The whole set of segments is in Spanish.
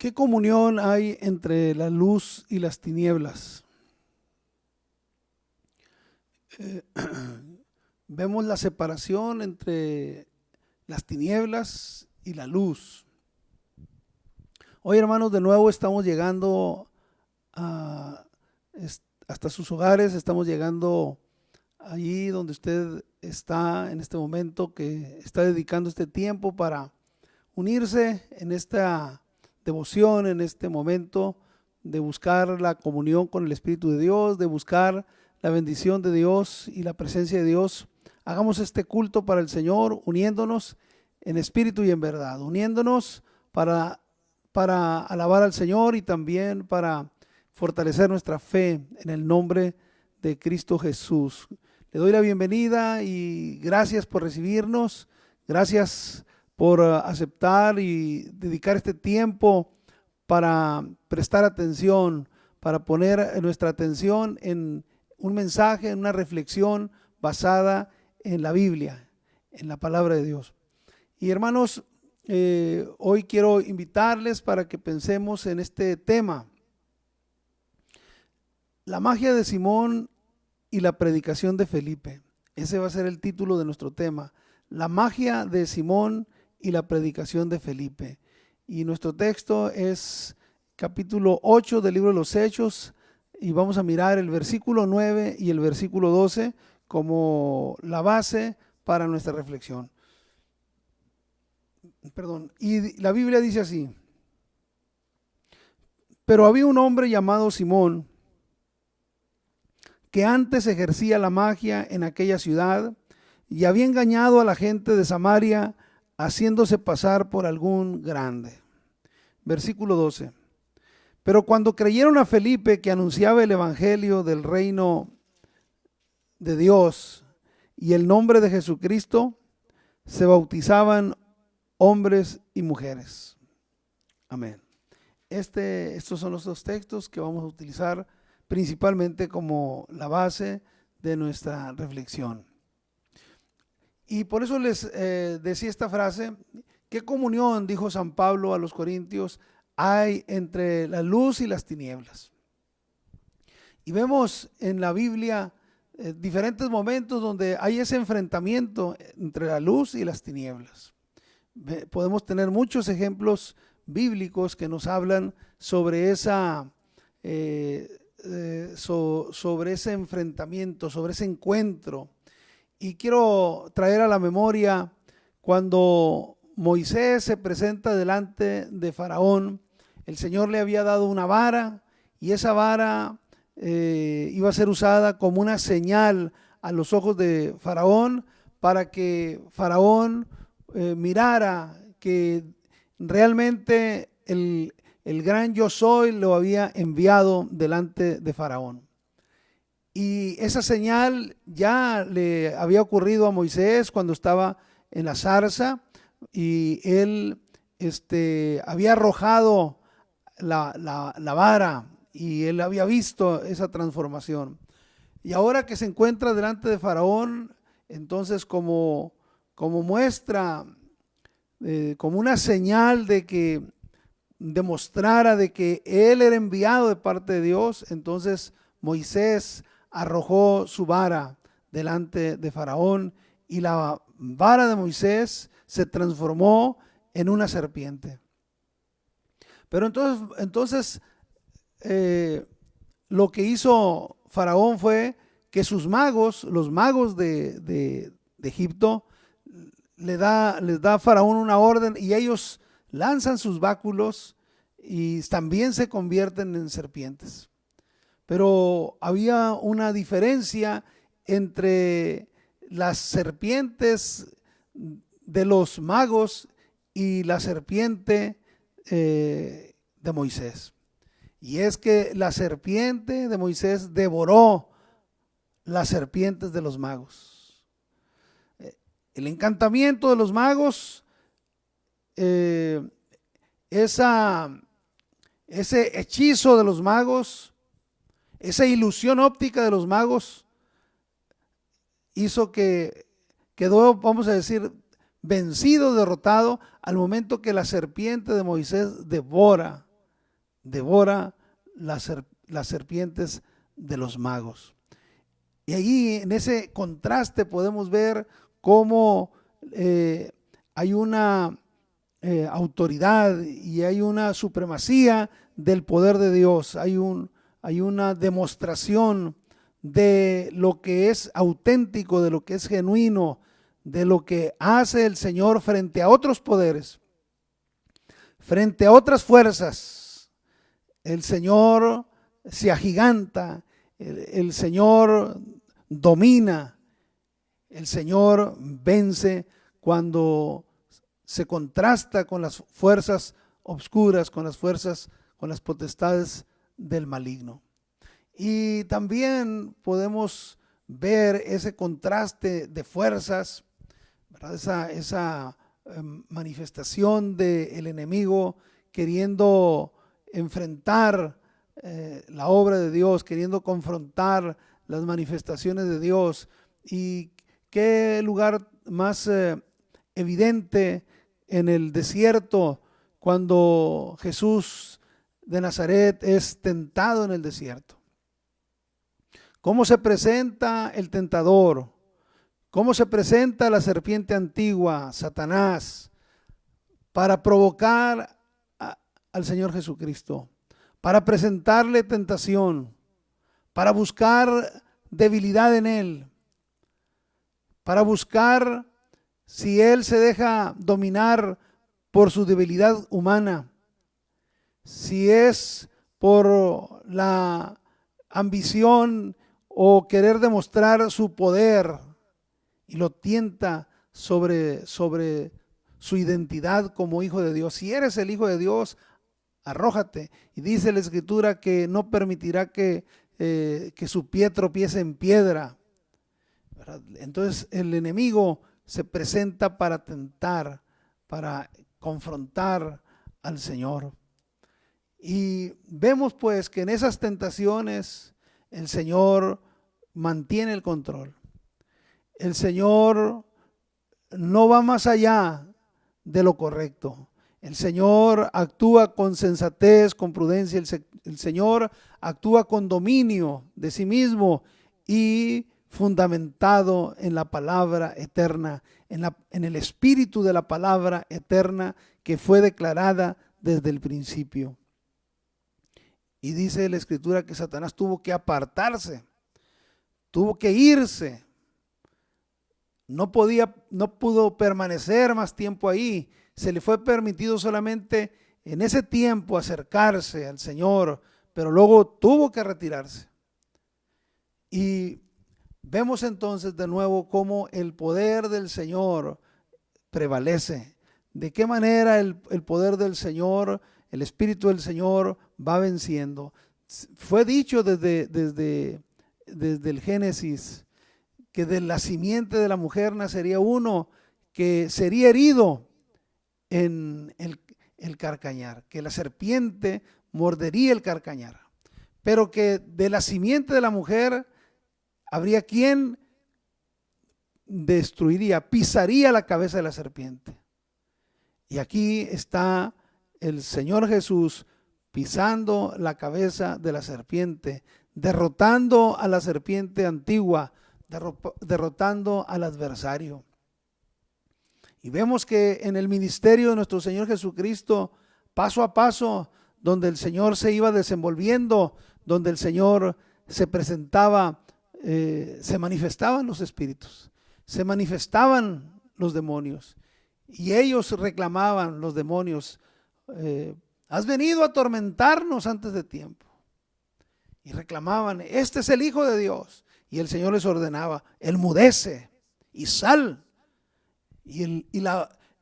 ¿Qué comunión hay entre la luz y las tinieblas? Eh, Vemos la separación entre las tinieblas y la luz. Hoy, hermanos, de nuevo estamos llegando a, hasta sus hogares, estamos llegando allí donde usted está en este momento, que está dedicando este tiempo para unirse en esta devoción, en este momento de buscar la comunión con el Espíritu de Dios, de buscar la bendición de Dios y la presencia de Dios. Hagamos este culto para el Señor, uniéndonos en espíritu y en verdad, uniéndonos para alabar al Señor y también para fortalecer nuestra fe en el nombre de Cristo Jesús. Le doy la bienvenida y gracias por recibirnos, gracias por aceptar y dedicar este tiempo para prestar atención, para poner nuestra atención en un mensaje, en una reflexión basada en la Biblia, en la palabra de Dios. Y hermanos, hoy quiero invitarles para que pensemos en este tema: la magia de Simón y la predicación de Felipe. Ese va a ser el título de nuestro tema: la magia de Simón y la predicación de Felipe. Y nuestro texto es capítulo 8 del libro de los Hechos, y vamos a mirar el versículo 9 y el versículo 12 como la base para nuestra reflexión. Y la Biblia dice así: pero había un hombre llamado Simón, que antes ejercía la magia en aquella ciudad y había engañado a la gente de Samaria, haciéndose pasar por algún grande. Versículo 12. Pero cuando creyeron a Felipe, que anunciaba el evangelio del reino de Dios y el nombre de Jesucristo, se bautizaban hombres y mujeres. Amén. Estos son los dos textos que vamos a utilizar principalmente como la base de nuestra reflexión. Y por eso les decía esta frase: ¿qué comunión, dijo San Pablo a los Corintios, hay entre la luz y las tinieblas? Y vemos en la Biblia diferentes momentos donde hay ese enfrentamiento entre la luz y las tinieblas. Podemos tener muchos ejemplos bíblicos que nos hablan sobre sobre ese enfrentamiento, sobre ese encuentro. Y quiero traer a la memoria cuando Moisés se presenta delante de Faraón. El Señor le había dado una vara, y esa vara iba a ser usada como una señal a los ojos de Faraón, para que Faraón mirara que realmente el gran yo soy lo había enviado delante de Faraón. Y esa señal ya le había ocurrido a Moisés cuando estaba en la zarza, y él había arrojado la vara, y él había visto esa transformación. Y ahora que se encuentra delante de Faraón, entonces como muestra, como una señal de que demostrara de que él era enviado de parte de Dios, entonces Moisés arrojó su vara delante de Faraón, y la vara de Moisés se transformó en una serpiente. Pero entonces lo que hizo Faraón fue que sus magos, los magos de Egipto, les da a Faraón una orden, y ellos lanzan sus báculos y también se convierten en serpientes. Pero había una diferencia entre las serpientes de los magos y la serpiente de Moisés. Y es que la serpiente de Moisés devoró las serpientes de los magos. El encantamiento de los magos, ese hechizo de los magos, esa ilusión óptica de los magos, hizo que quedó, vamos a decir, vencido, derrotado, al momento que la serpiente de Moisés devora devora las serpientes de los magos. Y allí en ese contraste podemos ver cómo hay una autoridad y hay una supremacía del poder de Dios. Hay una demostración de lo que es auténtico, de lo que es genuino, de lo que hace el Señor frente a otros poderes, frente a otras fuerzas. El Señor se agiganta, el Señor domina, el Señor vence cuando se contrasta con las fuerzas obscuras, con las potestades del maligno. Y también podemos ver ese contraste de fuerzas, ¿verdad? Esa manifestación del enemigo queriendo enfrentar la obra de Dios, queriendo confrontar las manifestaciones de Dios. Y qué lugar más evidente en el desierto, cuando Jesús de Nazaret es tentado en el desierto. ¿Cómo se presenta el tentador? ¿Cómo se presenta la serpiente antigua, Satanás, para provocar al Señor Jesucristo, para presentarle tentación, para buscar debilidad en Él, para buscar si Él se deja dominar por su debilidad humana, si es por la ambición o querer demostrar su poder, y lo tienta sobre su identidad como hijo de Dios. Si eres el hijo de Dios, arrójate. Y dice la Escritura que no permitirá que su pie tropiece en piedra, ¿verdad? Entonces el enemigo se presenta para tentar, para confrontar al Señor. Y vemos pues que en esas tentaciones el Señor mantiene el control. El Señor no va más allá de lo correcto. El Señor actúa con sensatez, con prudencia. El Señor actúa con dominio de sí mismo y fundamentado en la palabra eterna, en el espíritu de la palabra eterna que fue declarada desde el principio. Y dice la Escritura que Satanás tuvo que apartarse, tuvo que irse. No pudo permanecer más tiempo ahí. Se le fue permitido solamente en ese tiempo acercarse al Señor, pero luego tuvo que retirarse. Y vemos entonces de nuevo cómo el poder del Señor prevalece. De qué manera el poder del Señor, el Espíritu del Señor va venciendo. Fue dicho desde el Génesis que de la simiente de la mujer nacería uno que sería herido en el carcañar, que la serpiente mordería el carcañar, pero que de la simiente de la mujer habría quien destruiría, pisaría la cabeza de la serpiente. Y aquí está el Señor Jesús pisando la cabeza de la serpiente, derrotando a la serpiente antigua, derrotando al adversario. Y vemos que en el ministerio de nuestro Señor Jesucristo, paso a paso, donde el Señor se iba desenvolviendo, donde el Señor se presentaba, se manifestaban los espíritus, se manifestaban los demonios, y ellos reclamaban, los demonios, has venido a atormentarnos antes de tiempo. Y reclamaban, este es el Hijo de Dios. Y el Señor les ordenaba, enmudece y sal. Y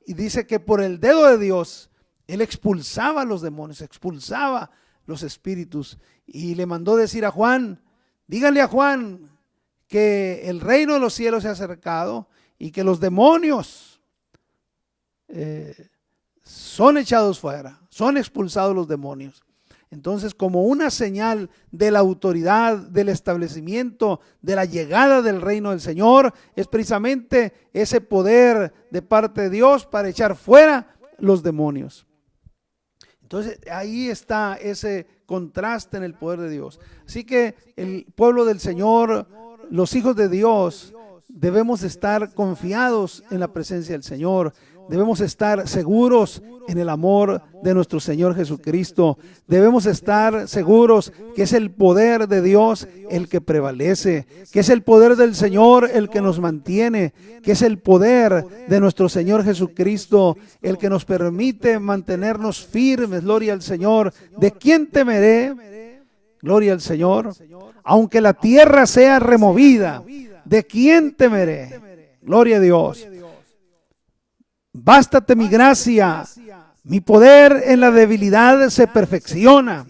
dice que por el dedo de Dios, Él expulsaba a los demonios, expulsaba los espíritus. Y le mandó decir a Juan, díganle a Juan que el reino de los cielos se ha acercado y que los demonios son echados fuera, son expulsados los demonios. Entonces, como una señal de la autoridad, del establecimiento, de la llegada del reino del Señor, es precisamente ese poder de parte de Dios para echar fuera los demonios. Entonces ahí está ese contraste en el poder de Dios. Así que el pueblo del Señor, los hijos de Dios, debemos estar confiados en la presencia del Señor. Debemos estar seguros en el amor de nuestro Señor Jesucristo. Debemos estar seguros que es el poder de Dios el que prevalece, que es el poder del Señor el que nos mantiene, que es el poder de nuestro Señor Jesucristo el que nos permite mantenernos firmes. Gloria al Señor. ¿De quién temeré? Gloria al Señor. Aunque la tierra sea removida, ¿de quién temeré? Gloria a Dios. Bástate mi gracia, mi poder en la debilidad se perfecciona.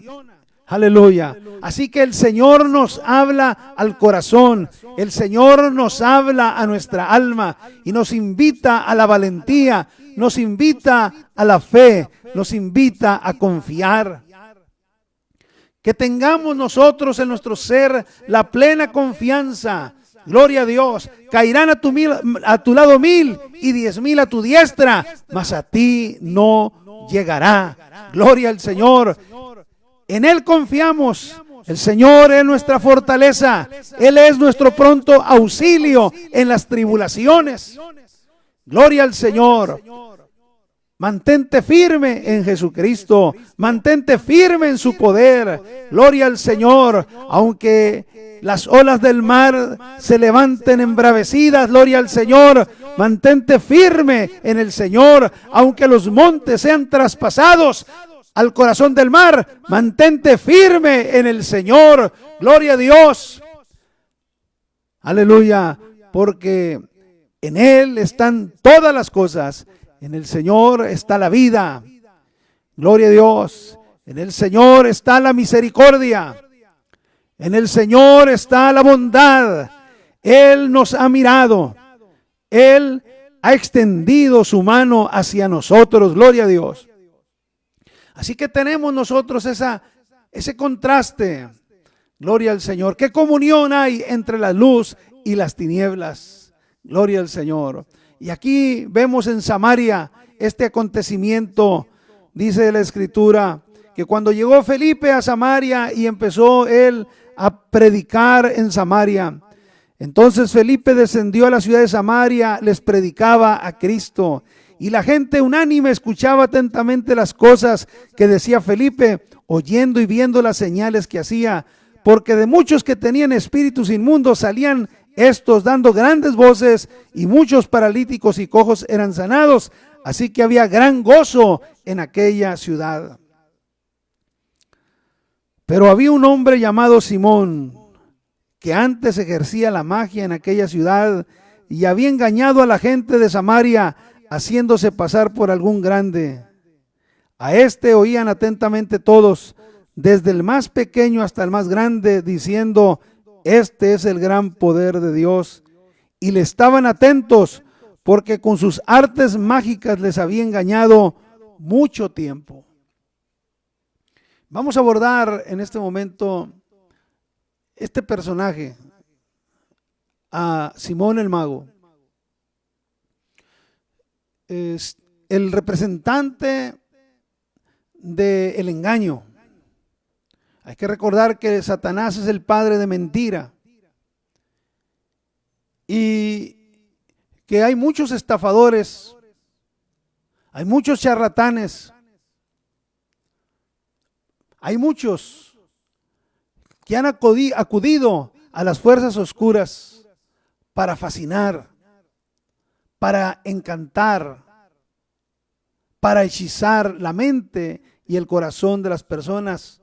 Aleluya. Así que el Señor nos habla al corazón, el Señor nos habla a nuestra alma y nos invita a la valentía, nos invita a la fe, nos invita a confiar. Que tengamos nosotros en nuestro ser la plena confianza. Gloria a Dios. Caerán a tu lado 1000 y 10,000 a tu diestra, mas a ti no llegará. Gloria al Señor. En Él confiamos. El Señor es nuestra fortaleza. Él es nuestro pronto auxilio en las tribulaciones. Gloria al Señor. Mantente firme en Jesucristo. Mantente firme en su poder. Gloria al Señor. Aunque las olas del mar se levanten embravecidas, gloria al Señor. Mantente firme en el Señor. Aunque los montes sean traspasados al corazón del mar, mantente firme en el Señor. Gloria a Dios. Aleluya. Porque en Él están todas las cosas. En el Señor está la vida. Gloria a Dios. En el Señor está la misericordia. En el Señor está la bondad. Él nos ha mirado. Él ha extendido su mano hacia nosotros. Gloria a Dios. Así que tenemos nosotros ese contraste. Gloria al Señor. ¿Qué comunión hay entre la luz y las tinieblas? Gloria al Señor. Y aquí vemos en Samaria este acontecimiento. Dice la Escritura que cuando llegó Felipe a Samaria y empezó él a predicar en Samaria, entonces Felipe descendió a la ciudad de Samaria, les predicaba a Cristo. Y la gente unánime escuchaba atentamente las cosas que decía Felipe, oyendo y viendo las señales que hacía, porque de muchos que tenían espíritus inmundos salían estos dando grandes voces, y muchos paralíticos y cojos eran sanados. Así que había gran gozo en aquella ciudad. Pero había un hombre llamado Simón, que antes ejercía la magia en aquella ciudad y había engañado a la gente de Samaria, haciéndose pasar por algún grande. A este oían atentamente todos, desde el más pequeño hasta el más grande, diciendo: este es el gran poder de Dios. Y le estaban atentos, porque con sus artes mágicas les había engañado mucho tiempo. Vamos a abordar en este momento este personaje, a Simón el Mago. Es el representante del engaño. Hay que recordar que Satanás es el padre de mentira y que hay muchos estafadores, hay muchos charlatanes, hay muchos que han acudido a las fuerzas oscuras para fascinar, para encantar, para hechizar la mente y el corazón de las personas,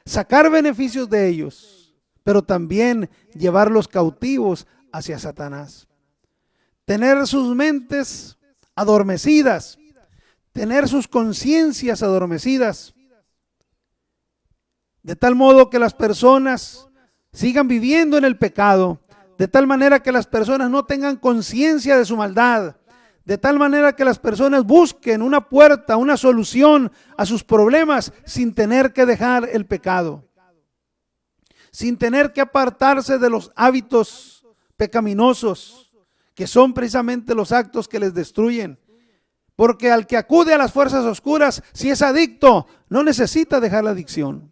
sacar beneficios de ellos, pero también llevarlos cautivos hacia Satanás. Tener sus mentes adormecidas, tener sus conciencias adormecidas, de tal modo que las personas sigan viviendo en el pecado, de tal manera que las personas no tengan conciencia de su maldad, de tal manera que las personas busquen una puerta, una solución a sus problemas sin tener que dejar el pecado, sin tener que apartarse de los hábitos pecaminosos, que son precisamente los actos que les destruyen. Porque al que acude a las fuerzas oscuras, si es adicto, no necesita dejar la adicción.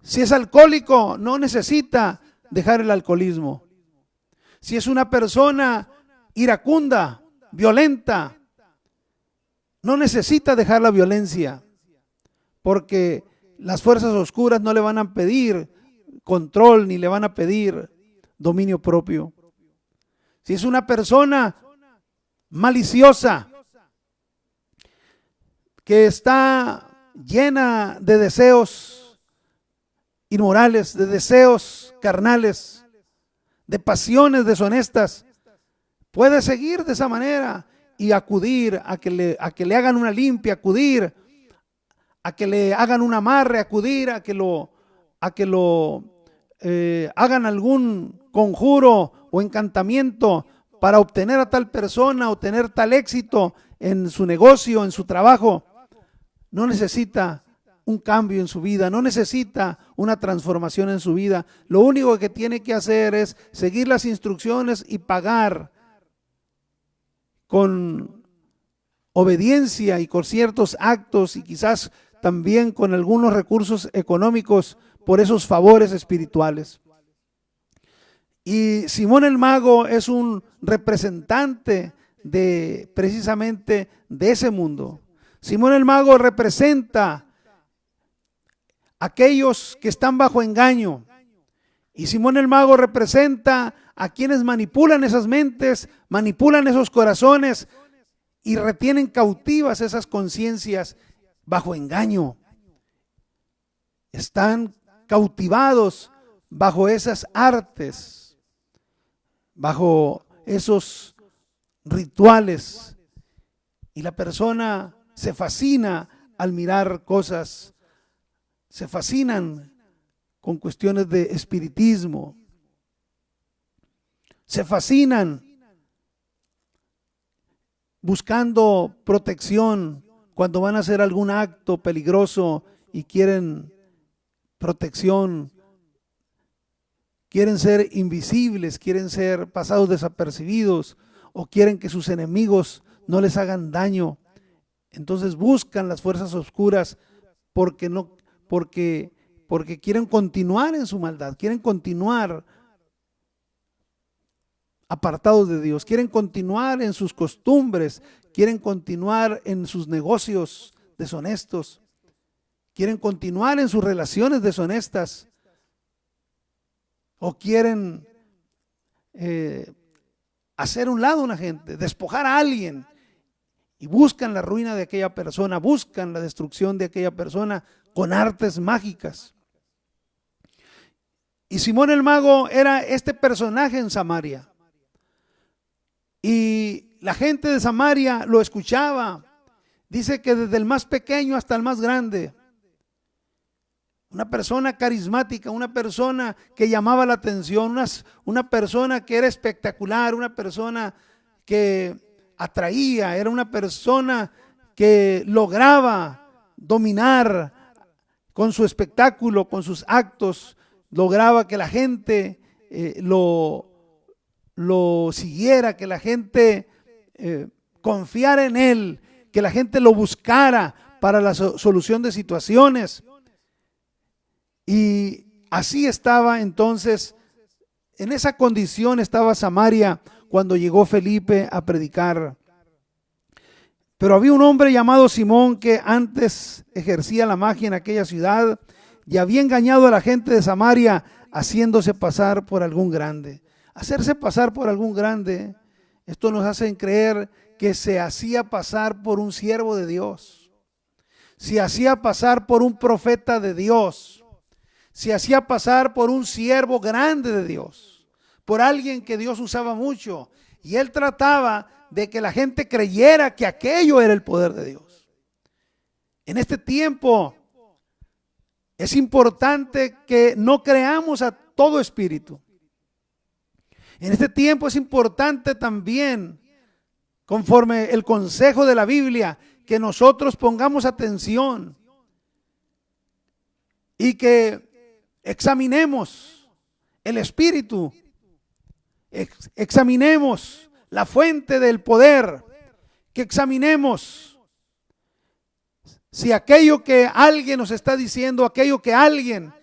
Si es alcohólico, no necesita dejar el alcoholismo. Si es una persona iracunda, violenta, no necesita dejar la violencia, porque las fuerzas oscuras no le van a pedir control ni le van a pedir dominio propio. Si es una persona maliciosa, que está llena de deseos inmorales, de deseos carnales, de pasiones deshonestas, puede seguir de esa manera y acudir a que le hagan una limpia, acudir a que le hagan un amarre, acudir a que lo hagan algún conjuro o encantamiento para obtener a tal persona o tener tal éxito en su negocio, en su trabajo. No necesita un cambio en su vida, no necesita una transformación en su vida. Lo único que tiene que hacer es seguir las instrucciones y pagar con obediencia y con ciertos actos y quizás también con algunos recursos económicos por esos favores espirituales. Y Simón el Mago es un representante de precisamente de ese mundo. Simón el Mago representa a aquellos que están bajo engaño. Y Simón el Mago representa a quienes manipulan esas mentes, manipulan esos corazones y retienen cautivas esas conciencias bajo engaño. Están cautivados bajo esas artes, bajo esos rituales, y la persona se fascina al mirar cosas, se fascinan con cuestiones de espiritismo, se fascinan buscando protección cuando van a hacer algún acto peligroso y quieren protección, quieren ser invisibles, quieren ser pasados desapercibidos o quieren que sus enemigos no les hagan daño. Entonces buscan las fuerzas oscuras porque quieren continuar en su maldad, quieren continuar apartados de Dios, quieren continuar en sus costumbres, quieren continuar en sus negocios deshonestos, quieren continuar en sus relaciones deshonestas o quieren hacer un lado a una gente, despojar a alguien, y buscan la ruina de aquella persona, buscan la destrucción de aquella persona con artes mágicas. Y Simón el Mago era este personaje en Samaria. Y la gente de Samaria lo escuchaba. Dice que desde el más pequeño hasta el más grande. Una persona carismática, una persona que llamaba la atención, una persona que era espectacular, una persona que atraía, era una persona que lograba dominar con su espectáculo, con sus actos, lograba que la gente lo siguiera, que la gente confiara en él, que la gente lo buscara para la solución de situaciones. Y así estaba entonces, en esa condición estaba Samaria cuando llegó Felipe a predicar. Pero había un hombre llamado Simón que antes ejercía la magia en aquella ciudad y había engañado a la gente de Samaria haciéndose pasar por algún grande. Hacerse pasar por algún grande, esto nos hace creer que se hacía pasar por un siervo de Dios, se hacía pasar por un profeta de Dios, se hacía pasar por un siervo grande de Dios, por alguien que Dios usaba mucho, y él trataba de que la gente creyera que aquello era el poder de Dios. En este tiempo es importante que no creamos a todo espíritu. En este tiempo es importante también, conforme el consejo de la Biblia, que nosotros pongamos atención y que examinemos el espíritu, examinemos la fuente del poder, que examinemos si aquello que alguien nos está diciendo, aquello que alguien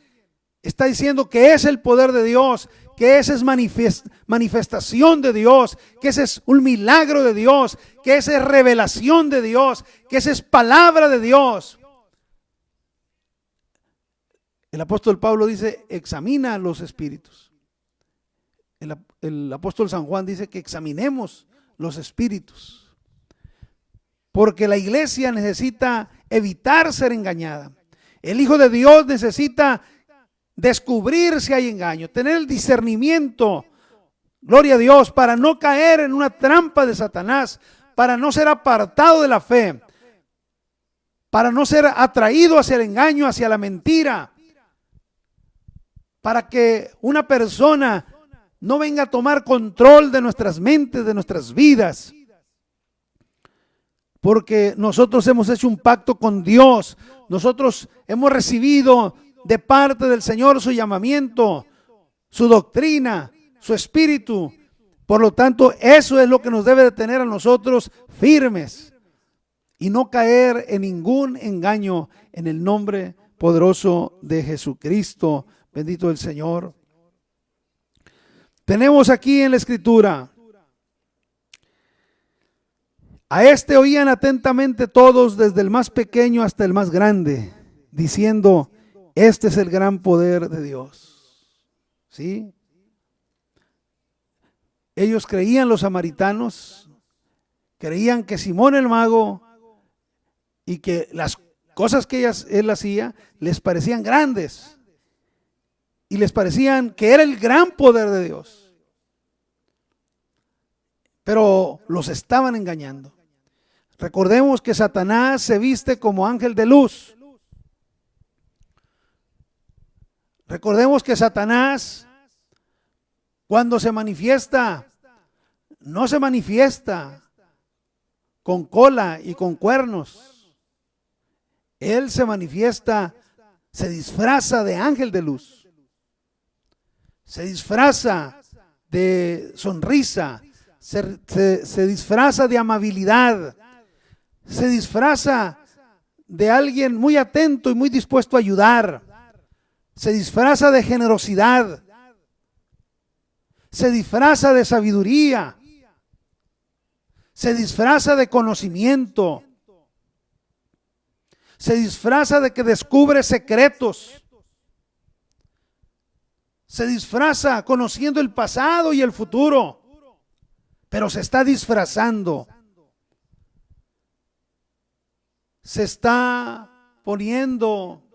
está diciendo que es el poder de Dios, que esa es manifestación de Dios, que ese es un milagro de Dios, que esa es revelación de Dios, que esa es palabra de Dios. El apóstol Pablo dice, examina los espíritus. El apóstol San Juan dice que examinemos los espíritus. Porque la iglesia necesita evitar ser engañada. El Hijo de Dios necesita descubrir si hay engaño, tener el discernimiento, gloria a Dios, para no caer en una trampa de Satanás, para no ser apartado de la fe, para no ser atraído hacia el engaño, hacia la mentira, para que una persona no venga a tomar control de nuestras mentes, de nuestras vidas. Porque nosotros hemos hecho un pacto con Dios, nosotros hemos recibido de parte del Señor su llamamiento, su doctrina, su espíritu. Por lo tanto, eso es lo que nos debe de tener a nosotros firmes y no caer en ningún engaño en el nombre poderoso de Jesucristo. Bendito el Señor. Tenemos aquí en la Escritura: a este oían atentamente todos, desde el más pequeño hasta el más grande, diciendo: este es el gran poder de Dios. ¿Sí? Ellos creían, los samaritanos, creían que Simón el mago y que las cosas que él hacía les parecían grandes y les parecían que era el gran poder de Dios. Pero los estaban engañando. Recordemos que Satanás se viste como ángel de luz. Recordemos que Satanás, cuando se manifiesta, no se manifiesta con cola y con cuernos. Él se manifiesta, se disfraza de ángel de luz. Se disfraza de sonrisa, se disfraza de amabilidad, se disfraza de alguien muy atento y muy dispuesto a ayudar. Se disfraza de generosidad, se disfraza de sabiduría, se disfraza de conocimiento, se disfraza de que descubre secretos, se disfraza conociendo el pasado y el futuro, pero se está disfrazando, se está poniendo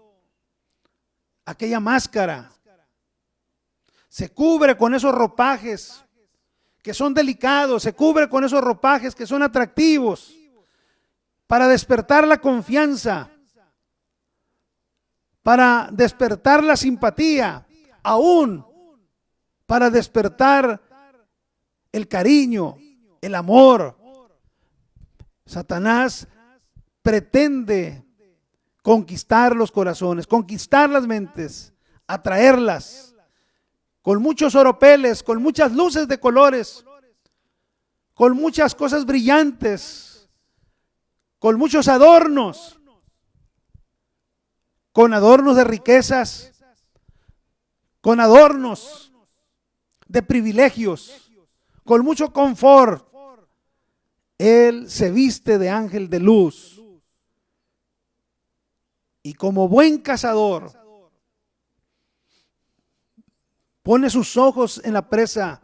aquella máscara, se cubre con esos ropajes que son delicados, se cubre con esos ropajes que son atractivos para despertar la confianza, para despertar la simpatía, aún para despertar el cariño, el amor. Satanás pretende conquistar los corazones, conquistar las mentes, atraerlas con muchos oropeles, con muchas luces de colores, con muchas cosas brillantes, con muchos adornos, con adornos de riquezas, con adornos de privilegios, con mucho confort. Él se viste de ángel de luz. Y como buen cazador, pone sus ojos en la presa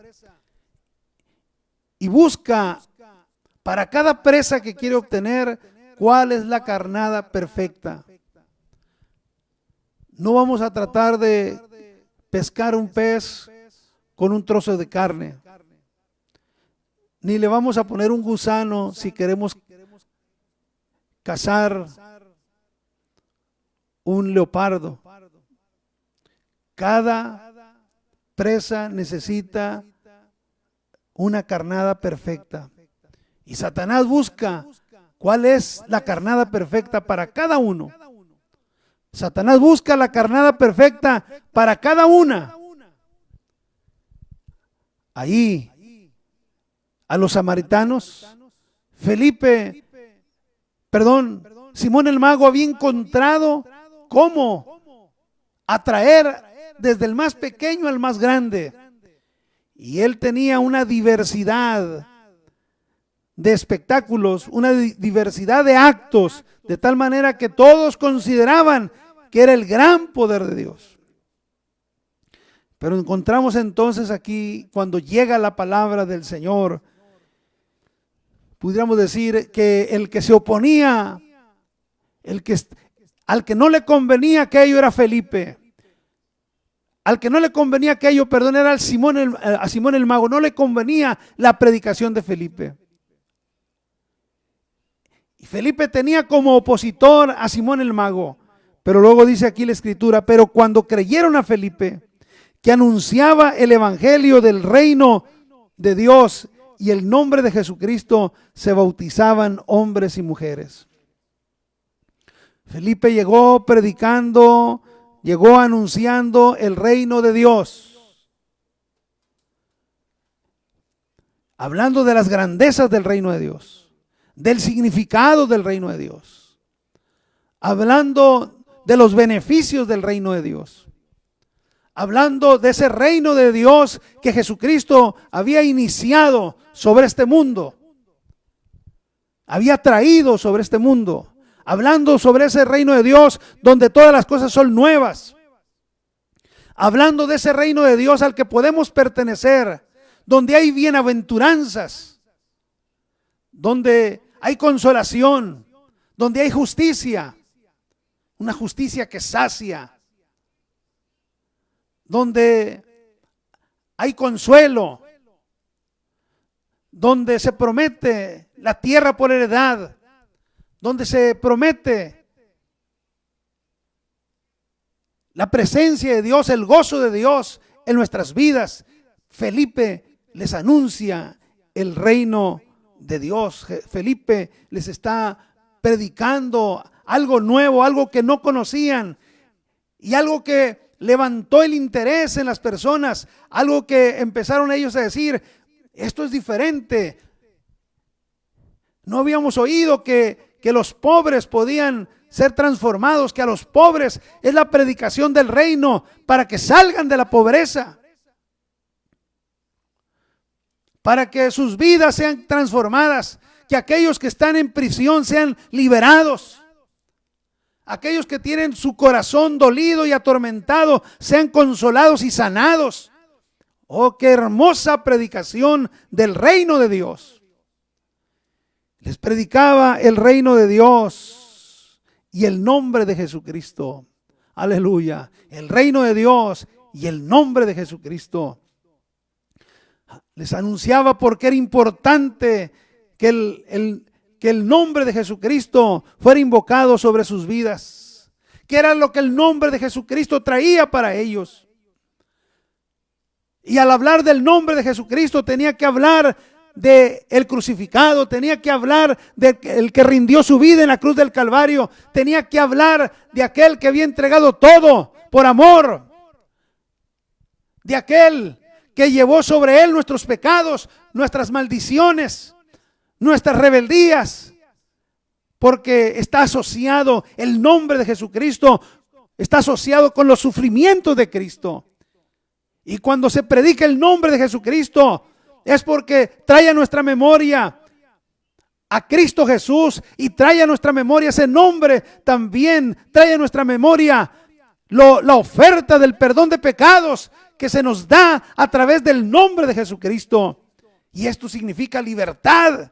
y busca para cada presa que quiere obtener cuál es la carnada perfecta. No vamos a tratar de pescar un pez con un trozo de carne, ni le vamos a poner un gusano si queremos cazar un leopardo. Cada presa necesita una carnada perfecta. Y Satanás busca cuál es la carnada perfecta para cada uno. Satanás busca la carnada perfecta para cada una. Ahí, a los samaritanos, Simón el Mago había encontrado cómo atraer desde el más pequeño al más grande. Y él tenía una diversidad de espectáculos, una diversidad de actos, de tal manera que todos consideraban que era el gran poder de Dios. Pero encontramos entonces aquí, cuando llega la palabra del Señor, pudiéramos decir que el que se oponía, al que no le convenía aquello era Felipe. Al que no le convenía aquello, era a Simón el Mago, no le convenía la predicación de Felipe. Y Felipe tenía como opositor a Simón el Mago. Pero luego dice aquí la Escritura, pero cuando creyeron a Felipe, que anunciaba el evangelio del reino de Dios y el nombre de Jesucristo, se bautizaban hombres y mujeres. Felipe llegó predicando, llegó anunciando el reino de Dios, hablando de las grandezas del reino de Dios, del significado del reino de Dios, hablando de los beneficios del reino de Dios, hablando de ese reino de Dios que Jesucristo había iniciado sobre este mundo, había traído sobre este mundo, hablando sobre ese reino de Dios donde todas las cosas son nuevas, hablando de ese reino de Dios al que podemos pertenecer, donde hay bienaventuranzas, donde hay consolación, donde hay justicia, una justicia que sacia, donde hay consuelo, donde se promete la tierra por heredad, donde se promete la presencia de Dios, el gozo de Dios en nuestras vidas. Felipe les anuncia el reino de Dios. Felipe les está predicando algo nuevo, algo que no conocían y algo que levantó el interés en las personas, algo que empezaron ellos a decir, esto es diferente. No habíamos oído que los pobres podían ser transformados, que a los pobres es la predicación del reino para que salgan de la pobreza, para que sus vidas sean transformadas, que aquellos que están en prisión sean liberados, aquellos que tienen su corazón dolido y atormentado sean consolados y sanados. Oh, qué hermosa predicación del reino de Dios. Les predicaba el reino de Dios y el nombre de Jesucristo. Aleluya. El reino de Dios y el nombre de Jesucristo. Les anunciaba porque era importante que el nombre de Jesucristo fuera invocado sobre sus vidas. Que era lo que el nombre de Jesucristo traía para ellos. Y al hablar del nombre de Jesucristo tenía que hablar de el crucificado, tenía que hablar de el que rindió su vida en la cruz del Calvario, tenía que hablar de aquel que había entregado todo por amor, de aquel que llevó sobre él nuestros pecados, nuestras maldiciones, nuestras rebeldías, porque está asociado el nombre de Jesucristo, está asociado con los sufrimientos de Cristo. Y cuando se predica el nombre de Jesucristo, es porque trae a nuestra memoria a Cristo Jesús y trae a nuestra memoria ese nombre, también trae a nuestra memoria la oferta del perdón de pecados que se nos da a través del nombre de Jesucristo. Y esto significa libertad,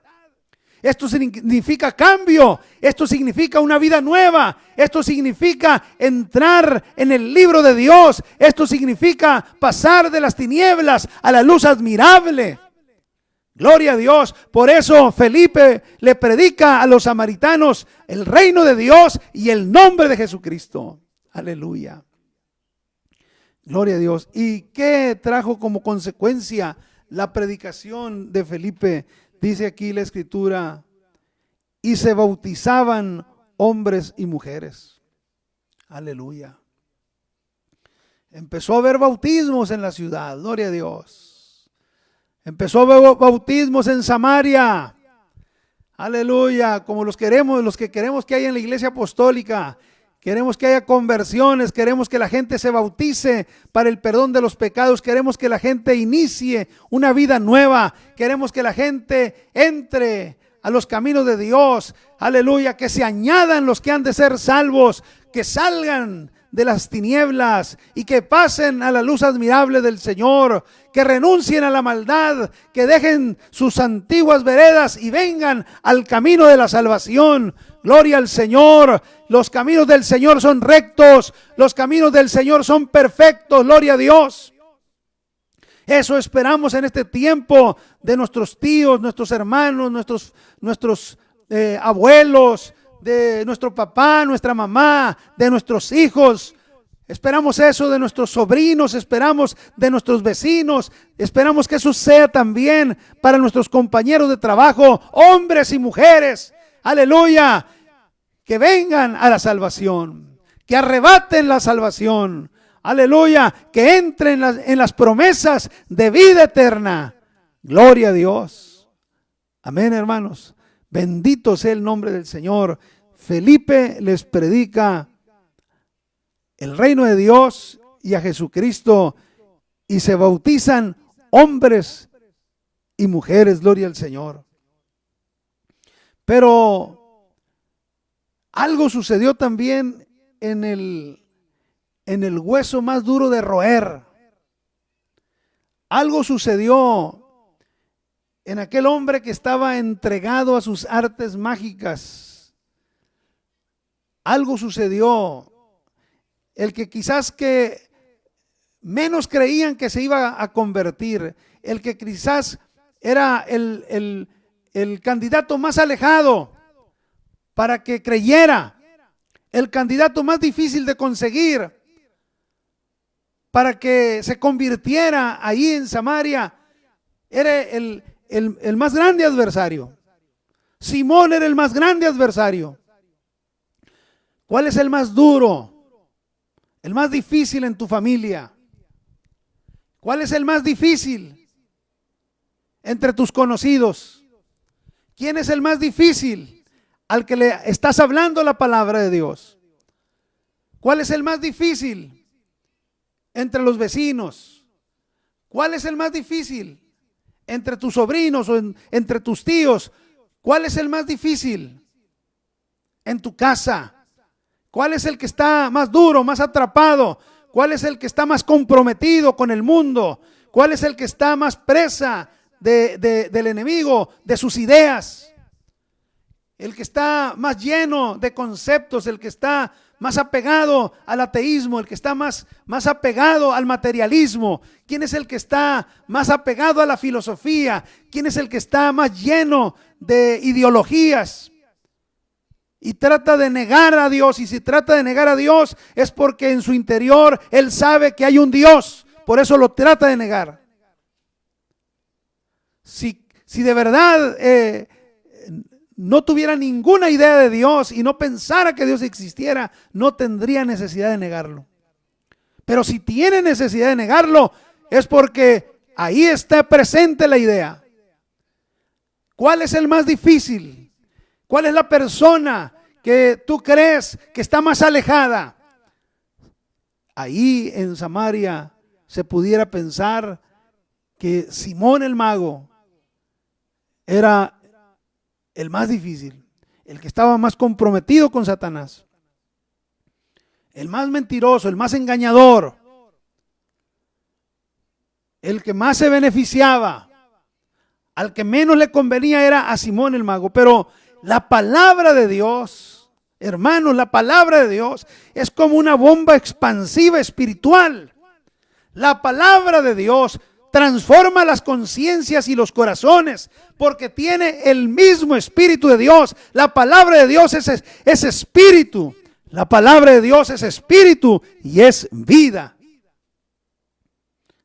esto significa cambio, esto significa una vida nueva, esto significa entrar en el libro de Dios, esto significa pasar de las tinieblas a la luz admirable. Gloria a Dios. Por eso Felipe le predica a los samaritanos el reino de Dios y el nombre de Jesucristo. Aleluya. Gloria a Dios. ¿Y qué trajo como consecuencia la predicación de Felipe? Dice aquí la Escritura, y se bautizaban hombres y mujeres. Aleluya. Empezó a haber bautismos en la ciudad. Gloria a Dios. Empezó a haber bautismos en Samaria. Aleluya, como los que queremos que haya en la iglesia apostólica. Queremos que haya conversiones, queremos que la gente se bautice para el perdón de los pecados, queremos que la gente inicie una vida nueva, queremos que la gente entre a los caminos de Dios, aleluya, que se añadan los que han de ser salvos, que salgan de las tinieblas y que pasen a la luz admirable del Señor, que renuncien a la maldad, que dejen sus antiguas veredas y vengan al camino de la salvación. Gloria al Señor. Los caminos del Señor son rectos, los caminos del Señor son perfectos. Gloria a Dios. Eso esperamos en este tiempo de nuestros tíos, nuestros hermanos, nuestros abuelos, de nuestro papá, nuestra mamá, de nuestros hijos. Esperamos eso de nuestros sobrinos, esperamos de nuestros vecinos, esperamos que eso sea también para nuestros compañeros de trabajo, hombres y mujeres. Aleluya, que vengan a la salvación, que arrebaten la salvación. Aleluya, que entren en las promesas de vida eterna. Gloria a Dios. Amén, hermanos. Bendito sea el nombre del Señor. Felipe les predica el reino de Dios y a Jesucristo, y se bautizan hombres y mujeres. Gloria al Señor. Pero algo sucedió también en el hueso más duro de roer. Algo sucedió en aquel hombre que estaba entregado a sus artes mágicas. Algo sucedió. El que quizás que menos creían que se iba a convertir, el que quizás era el candidato más alejado para que creyera, el candidato más difícil de conseguir para que se convirtiera ahí en Samaria, era el más grande adversario. Simón era el más grande adversario. ¿Cuál es el más duro? El más difícil en tu familia. ¿Cuál es el más difícil entre tus conocidos? ¿Quién es el más difícil al que le estás hablando la palabra de Dios? ¿Cuál es el más difícil entre los vecinos? ¿Cuál es el más difícil entre tus sobrinos o entre tus tíos? ¿Cuál es el más difícil en tu casa? ¿Cuál es el que está más duro, más atrapado? ¿Cuál es el que está más comprometido con el mundo? ¿Cuál es el que está más presa del enemigo, de sus ideas? El que está más lleno de conceptos, el que está más apegado al ateísmo, el que está más apegado al materialismo. ¿Quién es el que está más apegado a la filosofía? ¿Quién es el que está más lleno de ideologías? Y trata de negar a Dios. Y si trata de negar a Dios es porque en su interior él sabe que hay un Dios. Por eso lo trata de negar. Si de verdad no tuviera ninguna idea de Dios y no pensara que Dios existiera, no tendría necesidad de negarlo. Pero si tiene necesidad de negarlo, es porque ahí está presente la idea. ¿Cuál es el más difícil? ¿Cuál es la persona que tú crees que está más alejada? Ahí en Samaria se pudiera pensar que Simón el mago era el más difícil, el que estaba más comprometido con Satanás, el más mentiroso, el más engañador, el que más se beneficiaba. Al que menos le convenía era a Simón el mago. Pero la palabra de Dios, hermanos, la palabra de Dios es como una bomba expansiva espiritual. La palabra de Dios transforma las conciencias y los corazones porque tiene el mismo Espíritu de Dios. La palabra de Dios es espíritu. La palabra de Dios es espíritu y es vida.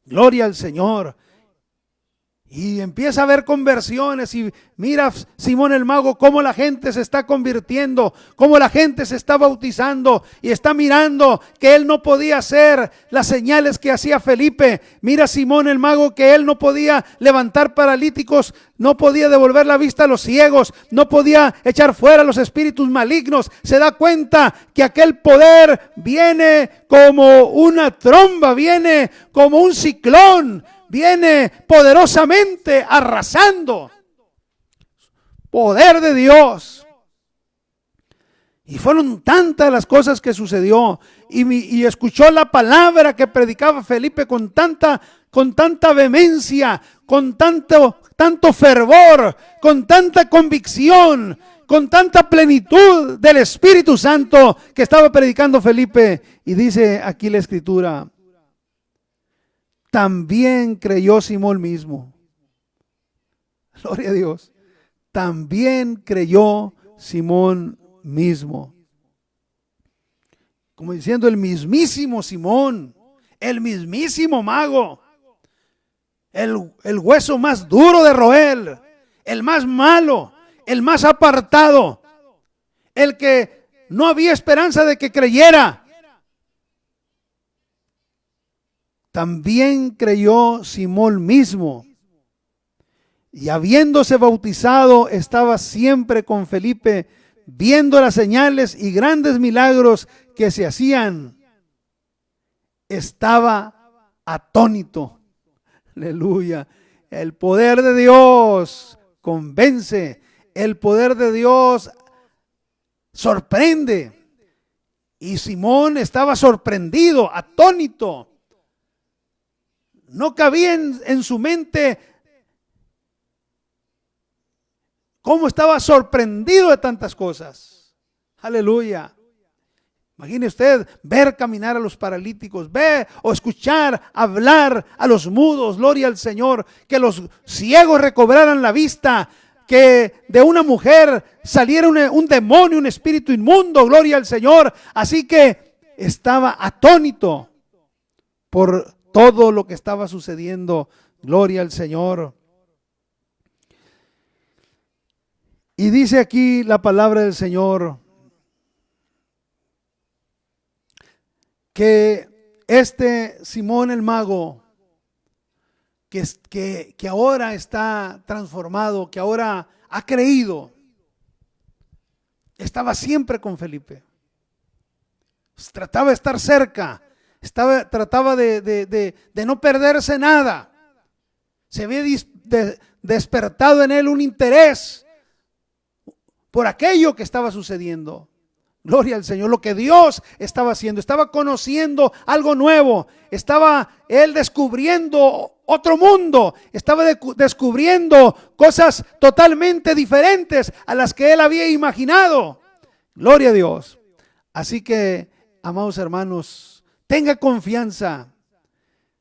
Gloria al Señor. Y empieza a haber conversiones y mira Simón el Mago cómo la gente se está convirtiendo, cómo la gente se está bautizando y está mirando que él no podía hacer las señales que hacía Felipe. Mira Simón el Mago que él no podía levantar paralíticos, no podía devolver la vista a los ciegos, no podía echar fuera los espíritus malignos. Se da cuenta que aquel poder viene como una tromba, viene como un ciclón, viene poderosamente arrasando. Poder de Dios. Y fueron tantas las cosas que sucedió. Y escuchó la palabra que predicaba Felipe con tanta vehemencia, con tanto fervor, con tanta convicción, con tanta plenitud del Espíritu Santo que estaba predicando Felipe. Y dice aquí la Escritura: también creyó Simón mismo. Gloria a Dios. También creyó Simón mismo. Como diciendo, el mismísimo Simón, el mismísimo mago, el hueso más duro de roer, el más malo, el más apartado, el que no había esperanza de que creyera. También creyó Simón mismo, y habiéndose bautizado estaba siempre con Felipe, viendo las señales y grandes milagros que se hacían. Estaba atónito. Aleluya. El poder de Dios convence, el poder de Dios sorprende. Y Simón estaba sorprendido, atónito. No cabía en su mente cómo estaba sorprendido de tantas cosas. Aleluya. Imagine usted ver caminar a los paralíticos, ver o escuchar hablar a los mudos, gloria al Señor, que los ciegos recobraran la vista, que de una mujer saliera un demonio, un espíritu inmundo, gloria al Señor. Así que estaba atónito por todo lo que estaba sucediendo, gloria al Señor. Y dice aquí la palabra del Señor que este Simón el Mago, que ahora está transformado, que ahora ha creído, estaba siempre con Felipe. Trataba de estar cerca, trataba de no perderse nada. Se había despertado en él un interés por aquello que estaba sucediendo. Gloria al Señor, lo que Dios estaba haciendo. Estaba conociendo algo nuevo. Estaba él descubriendo otro mundo. Estaba descubriendo cosas totalmente diferentes a las que él había imaginado. Gloria a Dios. Así que, amados hermanos, tenga confianza.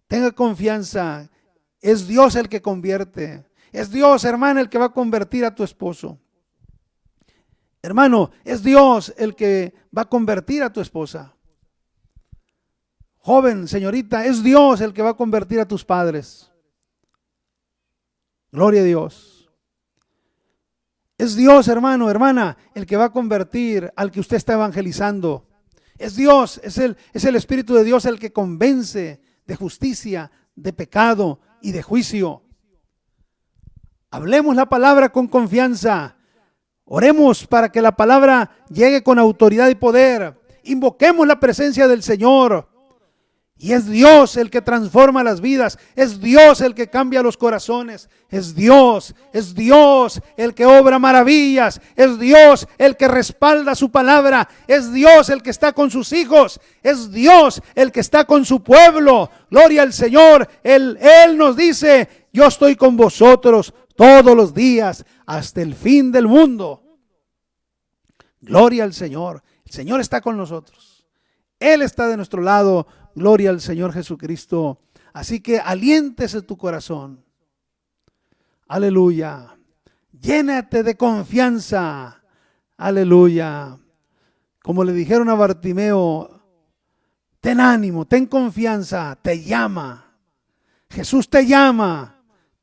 Tenga confianza. Es Dios el que convierte. Es Dios, hermana, el que va a convertir a tu esposo. Hermano, es Dios el que va a convertir a tu esposa. Joven, señorita, es Dios el que va a convertir a tus padres. Gloria a Dios. Es Dios, hermano, hermana, el que va a convertir al que usted está evangelizando. Es Dios, es el Espíritu de Dios el que convence de justicia, de pecado y de juicio. Hablemos la palabra con confianza. Oremos para que la palabra llegue con autoridad y poder. Invoquemos la presencia del Señor. Y es Dios el que transforma las vidas. Es Dios el que cambia los corazones. Es Dios el que obra maravillas. Es Dios el que respalda su palabra. Es Dios el que está con sus hijos. Es Dios el que está con su pueblo. Gloria al Señor. Él nos dice: yo estoy con vosotros todos los días hasta el fin del mundo. Gloria al Señor. El Señor está con nosotros. Él está de nuestro lado. Gloria al Señor Jesucristo. Así que aliéntese tu corazón. Aleluya. Llénate de confianza. Aleluya. Como le dijeron a Bartimeo: ten ánimo, ten confianza, te llama. Jesús te llama.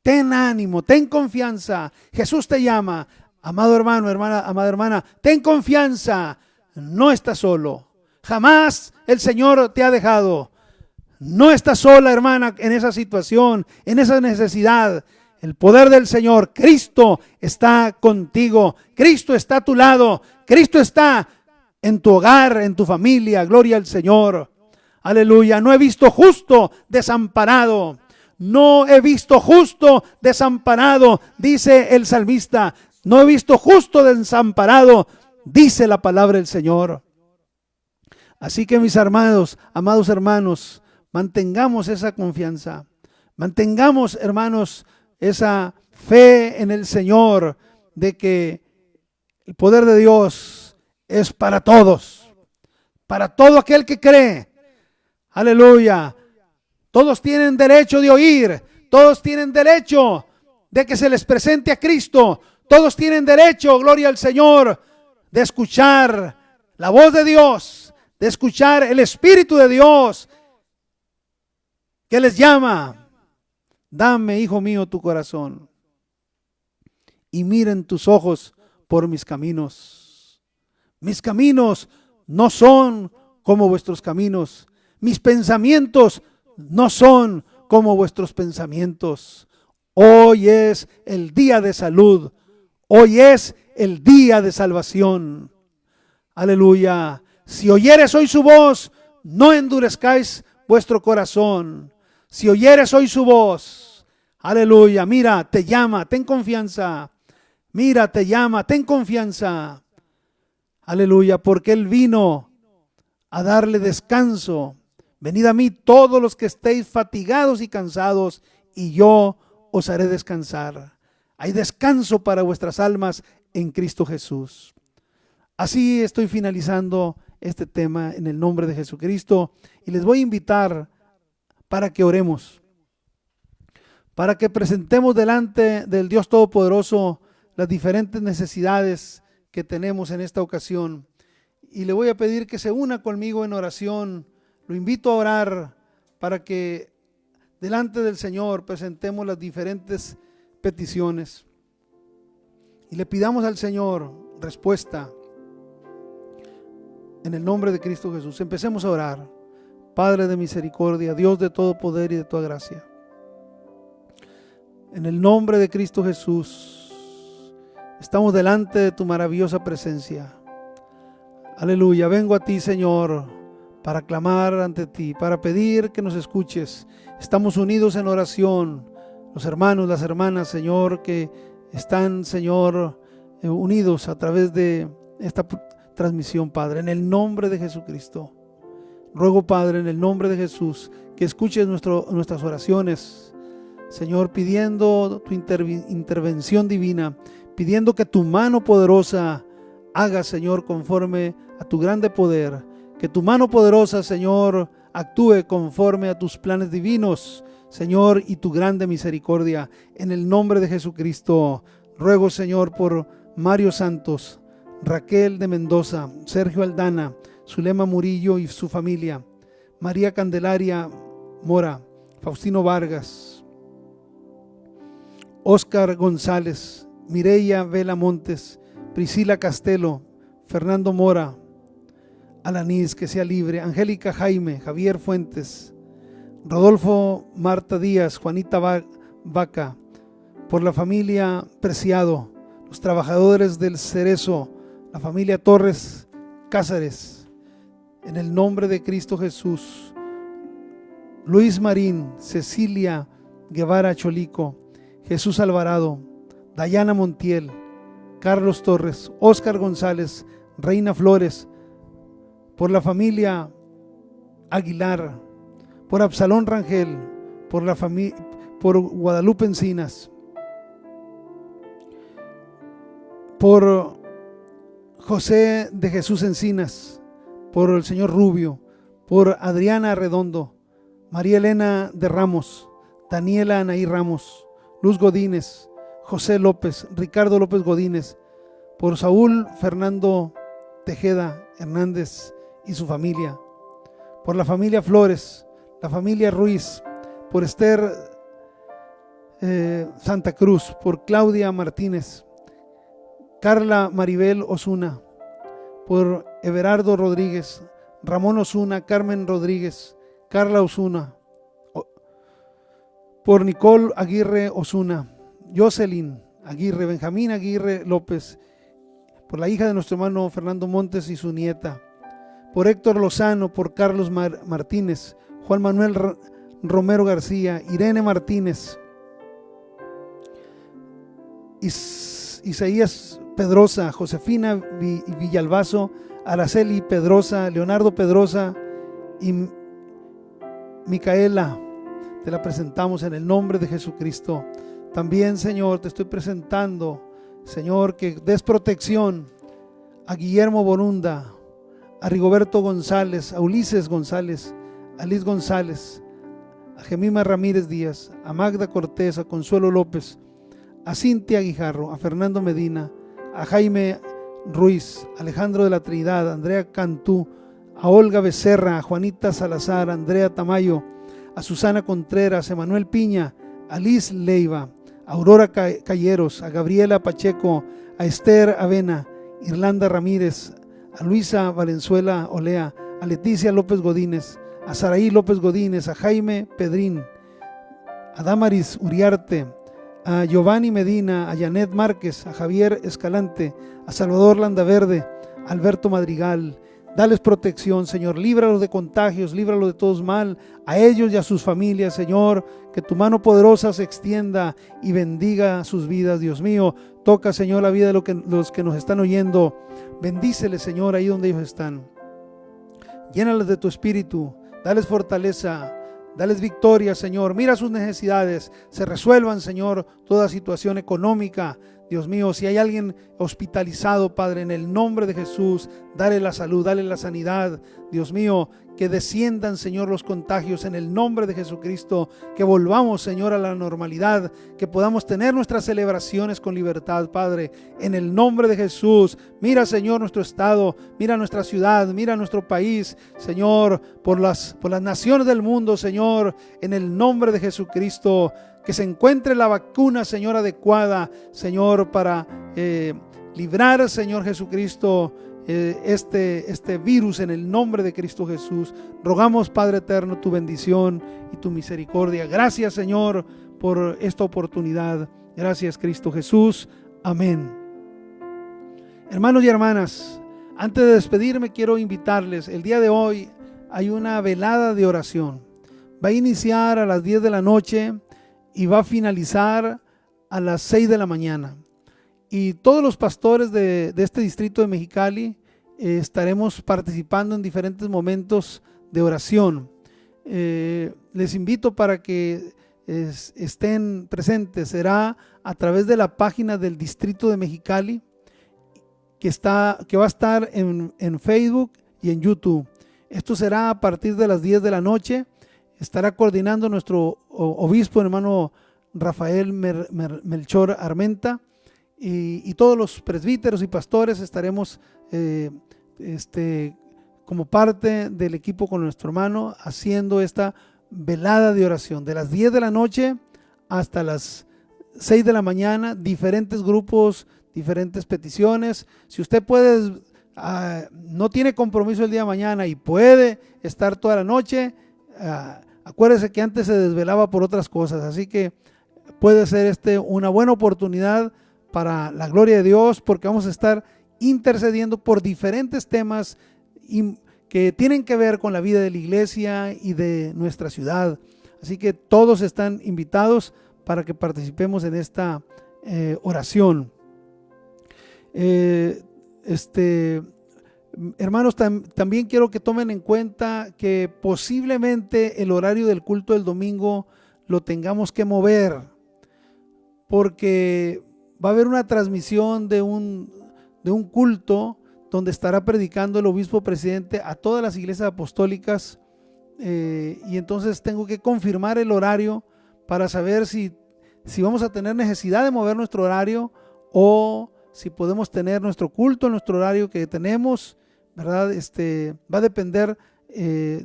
Ten ánimo, ten confianza. Jesús te llama. Amado hermano, hermana, amada hermana, ten confianza. No estás solo. Jamás el Señor te ha dejado. No estás sola, hermana, en esa situación, en esa necesidad. El poder del Señor, Cristo está contigo. Cristo está a tu lado. Cristo está en tu hogar, en tu familia. Gloria al Señor. Aleluya. No he visto justo desamparado. No he visto justo desamparado, dice el salmista. No he visto justo desamparado, dice la palabra del Señor. Así que mis hermanos, amados hermanos, mantengamos esa confianza. Mantengamos, hermanos, esa fe en el Señor de que el poder de Dios es para todos. Para todo aquel que cree. Aleluya. Todos tienen derecho de oír. Todos tienen derecho de que se les presente a Cristo. Todos tienen derecho, gloria al Señor, de escuchar la voz de Dios, de escuchar el Espíritu de Dios que les llama. Dame, hijo mío, tu corazón y miren tus ojos por mis caminos. Mis caminos no son como vuestros caminos. Mis pensamientos no son como vuestros pensamientos. Hoy es el día de salud. Hoy es el día de salvación. Aleluya. Si oyeres hoy su voz, no endurezcáis vuestro corazón. Si oyeres hoy su voz, aleluya. Mira, te llama, ten confianza. Mira, te llama, ten confianza. Aleluya, porque Él vino a darle descanso. Venid a mí todos los que estéis fatigados y cansados, y yo os haré descansar. Hay descanso para vuestras almas en Cristo Jesús. Así estoy finalizando este tema en el nombre de Jesucristo, y les voy a invitar para que oremos, para que presentemos delante del Dios Todopoderoso las diferentes necesidades que tenemos en esta ocasión. Y le voy a pedir que se una conmigo en oración. Lo invito a orar para que delante del Señor presentemos las diferentes peticiones y le pidamos al Señor respuesta en el nombre de Cristo Jesús. Empecemos a orar. Padre de misericordia, Dios de todo poder y de toda gracia, en el nombre de Cristo Jesús estamos delante de tu maravillosa presencia. Aleluya. Vengo a ti, Señor, para clamar ante ti, para pedir que nos escuches. Estamos unidos en oración, los hermanos, las hermanas, Señor, que están, Señor, unidos a través de esta transmisión, Padre, en el nombre de Jesucristo. Ruego, Padre, en el nombre de Jesús, que escuches nuestras oraciones, Señor, pidiendo tu intervención divina, pidiendo que tu mano poderosa haga, Señor, conforme a tu grande poder. Que tu mano poderosa, Señor, actúe conforme a tus planes divinos, Señor, y tu grande misericordia. En el nombre de Jesucristo, ruego, Señor, por Mario Santos, Raquel de Mendoza, Sergio Aldana, Zulema Murillo y su familia, María Candelaria Mora, Faustino Vargas, Óscar González, Mireya Vela Montes, Priscila Castelo, Fernando Mora, Alanis, que sea libre, Angélica Jaime, Javier Fuentes, Rodolfo Marta Díaz, Juanita Vaca, por la familia Preciado, los trabajadores del Cerezo, la familia Torres Cáceres, en el nombre de Cristo Jesús, Luis Marín, Cecilia Guevara Cholico, Jesús Alvarado, Dayana Montiel, Carlos Torres, Óscar González, Reina Flores, por la familia Aguilar, por Absalón Rangel, por Guadalupe Encinas, por José de Jesús Encinas, por el señor Rubio, por Adriana Redondo, María Elena de Ramos, Daniela Anaí Ramos, Luz Godínez, José López, Ricardo López Godínez, por Saúl Fernando Tejeda Hernández y su familia, por la familia Flores, la familia Ruiz, por Esther Santa Cruz, por Claudia Martínez, Carla Maribel Osuna, por Everardo Rodríguez, Ramón Osuna, Carmen Rodríguez, Carla Osuna, por Nicole Aguirre Osuna, Jocelyn Aguirre, Benjamín Aguirre López, por la hija de nuestro hermano Fernando Montes y su nieta, por Héctor Lozano, por Carlos Martínez, Juan Manuel Romero García, Irene Martínez, Isaías Pedrosa, Josefina Villalbazo, Araceli Pedrosa, Leonardo Pedrosa y Micaela. Te la presentamos en el nombre de Jesucristo. También, Señor, te estoy presentando, Señor, que des protección a Guillermo Borunda, a Rigoberto González, a Ulises González, a Liz González, a Gemima Ramírez Díaz, a Magda Cortés, a Consuelo López, a Cintia Guijarro, a Fernando Medina, a Jaime Ruiz, a Alejandro de la Trinidad, a Andrea Cantú, a Olga Becerra, a Juanita Salazar, a Andrea Tamayo, a Susana Contreras, a Manuel Piña, a Liz Leiva, a Aurora Calleros, a Gabriela Pacheco, a Esther Avena, Irlanda Ramírez, a Luisa Valenzuela Olea, a Leticia López Godínez, a Saraí López Godínez, a Jaime Pedrín, a Damaris Uriarte, a Giovanni Medina, a Janet Márquez, a Javier Escalante, a Salvador Landaverde, a Alberto Madrigal. Dales protección, Señor, líbralos de contagios, líbralos de todos mal, a ellos y a sus familias, Señor, que tu mano poderosa se extienda y bendiga sus vidas, Dios mío. Toca, Señor, la vida de los que nos están oyendo. Bendíceles, Señor, ahí donde ellos están. Llénales de tu espíritu, dales fortaleza, dales victoria, Señor. Mira sus necesidades, se resuelvan, Señor, toda situación económica. Dios mío, si hay alguien hospitalizado, Padre, en el nombre de Jesús, dale la salud, dale la sanidad. Dios mío, que desciendan, Señor, los contagios en el nombre de Jesucristo, que volvamos, Señor, a la normalidad, que podamos tener nuestras celebraciones con libertad, Padre, en el nombre de Jesús. Mira, Señor, nuestro estado, mira nuestra ciudad, mira nuestro país, Señor, por las naciones del mundo, Señor, en el nombre de Jesucristo. Que se encuentre la vacuna, Señor, adecuada, Señor, para librar, Señor Jesucristo, este virus en el nombre de Cristo Jesús. Rogamos, Padre eterno, tu bendición y tu misericordia. Gracias, Señor, por esta oportunidad. Gracias, Cristo Jesús. Amén. Hermanos y hermanas, antes de despedirme, quiero invitarles. El día de hoy hay una velada de oración. Va a iniciar a las 10 de la noche y va a finalizar a las 6 de la mañana. Y todos los pastores de este distrito de Mexicali estaremos participando en diferentes momentos de oración. Les invito para que estén presentes. Será a través de la página del distrito de Mexicali que va a estar en Facebook y en YouTube. Esto será a partir de las 10 de la noche. Estará coordinando nuestro obispo, hermano Rafael Melchor Armenta, y todos los presbíteros y pastores estaremos como parte del equipo con nuestro hermano haciendo esta velada de oración de las 10 de la noche hasta las 6 de la mañana, diferentes grupos, diferentes peticiones. Si usted puede, no tiene compromiso el día de mañana y puede estar toda la noche, acuérdese que antes se desvelaba por otras cosas, así que puede ser una buena oportunidad para la gloria de Dios, porque vamos a estar intercediendo por diferentes temas que tienen que ver con la vida de la iglesia y de nuestra ciudad. Así que todos están invitados para que participemos en esta oración. Hermanos, también quiero que tomen en cuenta que posiblemente el horario del culto del domingo lo tengamos que mover, porque va a haber una transmisión de un culto donde estará predicando el obispo presidente a todas las iglesias apostólicas, y entonces tengo que confirmar el horario para saber si vamos a tener necesidad de mover nuestro horario o si podemos tener nuestro culto en nuestro horario que tenemos, ¿verdad? Va a depender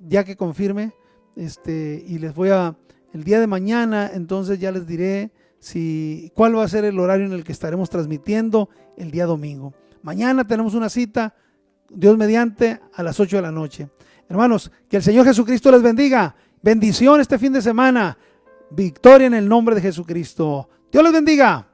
ya que confirme, y les voy el día de mañana, entonces ya les diré cuál va a ser el horario en el que estaremos transmitiendo el día domingo. Mañana tenemos una cita, Dios mediante, a las 8 de la noche. Hermanos, que el Señor Jesucristo les bendiga. Bendición este fin de semana. Victoria en el nombre de Jesucristo. Dios les bendiga.